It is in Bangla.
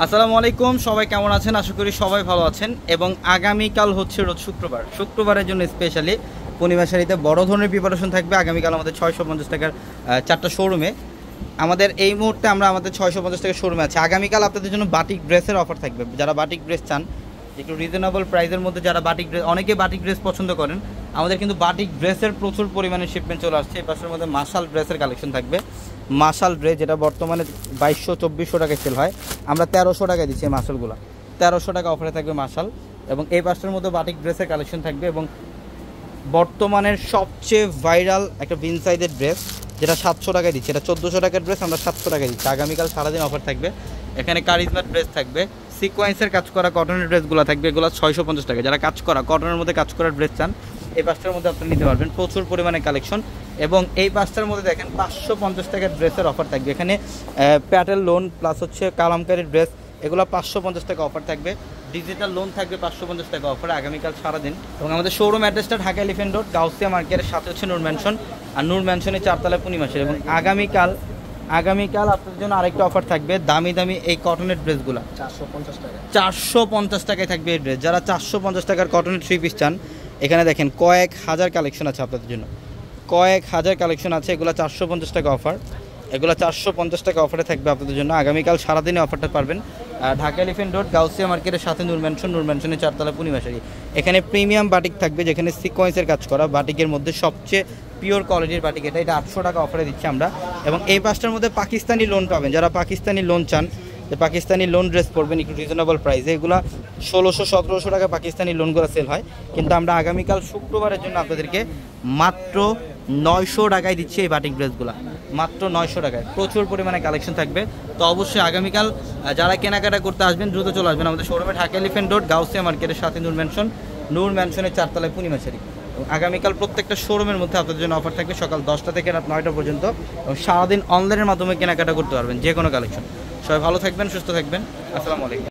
আসসালামু আলাইকুম, সবাই কেমন আছেন? আশা করি সবাই ভালো আছেন। এবং আগামীকাল হচ্ছে রোজ শুক্রবারের জন্য স্পেশালি পূর্ণিমা শাড়িতে বড় ধরনের প্রিপারেশন থাকবে। আগামীকাল আমাদের 650 টাকার 4টা শোরুমে আমাদের এই মুহূর্তে আমরা আমাদের 650 টাকার শোরুমে আছে। আগামীকাল আপনাদের জন্য বাটিক ড্রেসের অফার থাকবে। যারা বাটিক ড্রেস চান একটু রিজনেবল প্রাইসের মধ্যে, যারা বাটিক ড্রেস, অনেকে বাটিক ড্রেস পছন্দ করেন, আমাদের কিন্তু বাটিক ড্রেসের প্রচুর পরিমাণে শিপমেন্ট চলে আসছে। এই পাশের মধ্যে মাশাল ড্রেসের কালেকশন থাকবে। মাশাল ড্রেস যেটা বর্তমানে 2200-2400 টাকায় সেল হয়, আমরা 1300 টাকায় দিচ্ছি। এই মাশালগুলো 1300 টাকা অফারে থাকবে মাশাল। এবং এই পাশের মধ্যে বাটিক ড্রেসের কালেকশন থাকবে। এবং বর্তমানের সবচেয়ে ভাইরাল একটা বিনসাইডের ড্রেস যেটা 700 টাকায় দিচ্ছে, এটা 1400 টাকার ড্রেস আমরা 700 টাকায় দিচ্ছি। আগামীকাল সারাদিন অফার থাকবে। এখানে কারিজমার ড্রেস থাকবে, সিকোয়েন্সের কাজ করা কটনের ড্রেসগুলো থাকবে, এগুলো 650 টাকা। যারা কাজ করা কটনের মধ্যে কাজ করার ড্রেস চান এই পাঁচটার মধ্যে আপনি নিতে পারবেন, প্রচুর পরিমাণে কালেকশন। এবং এই পাঁচটার মধ্যে দেখেন 550 টাকার ড্রেসের অফার থাকবে। এখানে প্যাটেল লোন প্লাস হচ্ছে কালামকারীর ড্রেস, এগুলো 550 টাকা অফার থাকবে। ডিজিটাল লোন থাকবে 550 টাকা অফারে আগামীকাল সারাদিন। এবং আমাদের শোরুম অ্যাড্রেসটা ঢাকা এলিফ্যান্ট রোড, গাউসিয়া মার্কেটের সাথে হচ্ছে নূর ম্যানশন, আর নূর ম্যানশনের 4 তলায় পূর্ণিমা শাড়ি। এবং আগামীকাল আপনাদের জন্য আরেকটা অফার থাকবে, দামি দামি এই কটনের ড্রেসগুলো 450 টাকায় থাকবে এই ড্রেস। যারা 450 টাকার কটনের 3 পিস চান, এখানে দেখেন কয়েক হাজার কালেকশন আছে আপনাদের জন্য, কয়েক হাজার কালেকশন আছে। এগুলো 450 টাকা অফার, এগুলো 450 টাকা অফারে থাকবে আপনাদের জন্য। আগামীকাল সারাদিনে অফারটা পারবেন। ঢাকা এলিফ্যান্ট রোড, গাউসিয়া মার্কেটের সাথে নূর ম্যানশনের 4 তলা পূর্ণিমা শাড়ি। এখানে প্রিমিয়াম বাটিক থাকবে, যেখানে সিকোয়েন্সের কাজ করা বাটিকের মধ্যে সবচেয়ে পিওর কোয়ালিটির বাটিক এটা 800 টাকা অফারে দিচ্ছি আমরা। এবং এই পাঁচটার মধ্যে পাকিস্তানি লোন পাবেন, যারা পাকিস্তানি লোন চান, যে পাকিস্তানি লোন ড্রেস পরবেন একটু রিজনেবল প্রাইসে, এগুলো 1600-1700 টাকা পাকিস্তানি লোনগুলো সেল হয়। কিন্তু আমরা আগামীকাল শুক্রবারের জন্য আপনাদেরকে মাত্র 900 টাকায় দিচ্ছি এই বাটিক ড্রেসগুলো, মাত্র 900 টাকায়। প্রচুর পরিমাণে কালেকশন থাকবে। তো অবশ্যই আগামীকাল যারা কেনাকাটা করতে আসবেন দ্রুত চলে আসবেন আমাদের শোরুমে, ঢাকা এলিফ্যান্ট রোড, গাউসিয়া মার্কেটের সাথে নূর ম্যানশনের 4 তলায় পূর্ণিমা শাড়ি। এবং আগামীকাল প্রত্যেকটা শোরুমের মধ্যে আপনাদের জন্য অফার থাকবে সকাল 10টা থেকে রাত 9টা পর্যন্ত। এবং সারাদিন অনলাইনের মাধ্যমে কেনাকাটা করতে পারবেন যে কোনো কালেকশন। সবাই ভালো থাকবেন, সুস্থ থাকবেন। আসসালামু আলাইকুম।